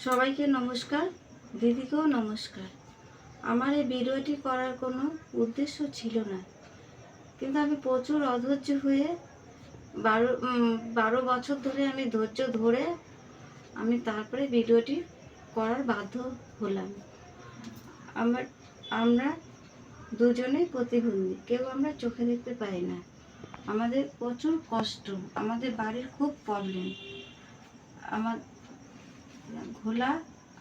সবাইকে নমস্কার, দিদিকেও নমস্কার। আমার এই ভিডিওটি করার কোনো উদ্দেশ্য ছিল না, কিন্তু আমি প্রচুর অধৈর্য হয়ে 12 বছর ধরে আমি ধৈর্য ধরে আমি তারপরে ভিডিওটি করার বাধ্য হলাম। আমরা দুজনেই প্রতিবন্ধী, কেউ আমরা চোখে দেখতে পাই না। আমাদের প্রচুর কষ্ট, আমাদের বাড়ির খুব প্রবলেম।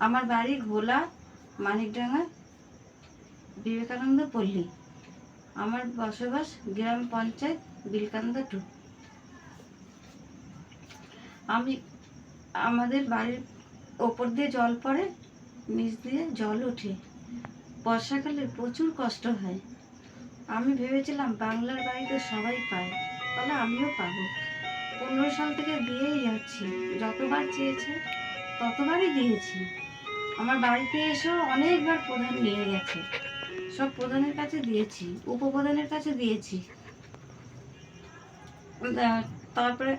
আমার বাড়ি ঘোলা, মানিকডাঙ্গা, বিবেকানন্দ পল্লী। আমার বসবাস গ্রাম পঞ্চায়েত বিলকান্দা 2। আমাদের বাড়ির ওপর দিয়ে জল পড়ে, নিচ দিয়ে জল ওঠে। বর্ষাকালে প্রচুর কষ্ট হয়। আমি ভেবেছিলাম বাংলার বাড়িতে সবাই পায়, তাহলে আমিও পাবো। 15 সাল থেকে দিয়েই যাচ্ছি, যতবার চেয়েছে ততবারই দিয়েছি। আমার বাড়িতে এসেও অনেকবার প্রধান নিয়ে গেছে, সব প্রধানের কাছে দিয়েছি, উপপ্রধানের কাছে দিয়েছি। তারপরে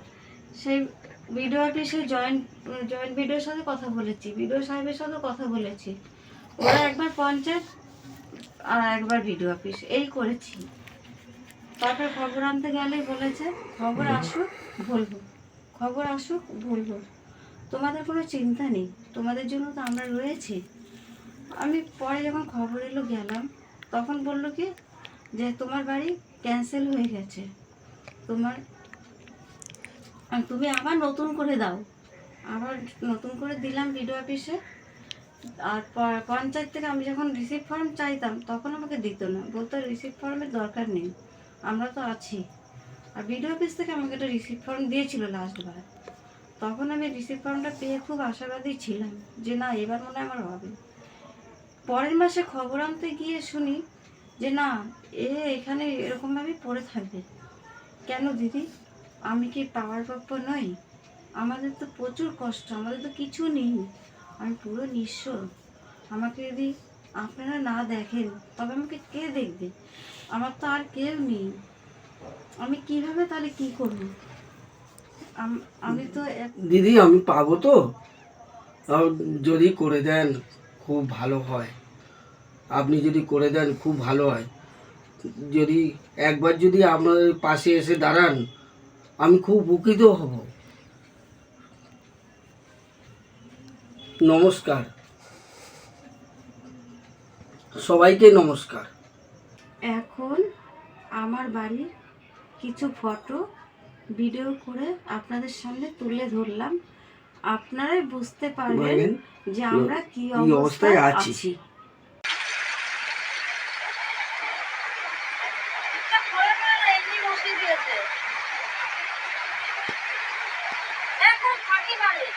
সেই বিডিও অফিসে জয়েন্ট বিডিওর সাথে কথা বলেছি, বিডিও সাহেবের সাথে কথা বলেছি। ওরা একবার পঞ্চায়েত আর একবার বিডিও অফিস এই করেছি। তারপরে খবর আনতে গেলেই বলেছে খবর আসুক বলবো, খবর আসুক বলবো। তোমাদের কোনো চিন্তা নেই, তোমাদের জন্য তো আমরা রয়েছি। আমি পরে যখন খবর এলো গেলাম, তখন বললো কি যে তোমার বাড়ি ক্যান্সেল হয়ে গেছে, তুমি আবার নতুন করে দাও। আবার নতুন করে দিলাম বিডিও অফিসে। আর পঞ্চায়েত থেকে আমি যখন রিসিভ ফর্ম চাইতাম তখন আমাকে দিত না, বলতো রিসিভ ফর্মের দরকার নেই, আমরা তো আছি। আর বিডিও অফিস থেকে আমাকে একটা রিসিভ ফর্ম দিয়েছিল লাস্টবার। তখন আমি রিসিভ ফর্মটা পেয়ে খুব আশাবাদী ছিলাম যে না, এবার মনে হয় আমার হবে। পরের মাসে খবর আনতে গিয়ে শুনি যে না, এখানে এরকমভাবেই পড়ে থাকবে। কেন দিদি, আমি কি পাওয়ার প্রাপ্য নই? আমাদের তো প্রচুর কষ্ট, আমাদের তো কিছু নেই, আমি পুরো নিঃস্ব। আমাকে যদি আপনারা না দেখেন তবে আমাকে কে দেখবে? আমার তো আর কেউ নেই, আমি কিভাবে তাহলে কি করব? আমি তো দিদি আমি পাবো তো? যদি করে দেন খুব ভালো হয়, আপনি যদি করে দেন খুব ভালো হয়। যদি একবার যদি আমার পাশে এসে দাঁড়ান, আমি খুব উপকৃত হব। নমস্কার, সবাইকে নমস্কার। এখন আমার বাড়ির কিছু ফটো ভিডিও করে আপনাদের সামনে তুলে ধরলাম, আপনারাই বুঝতে পারবেন যে আমরা কি অবস্থায় আছি। এখন ফাঁকি মারে।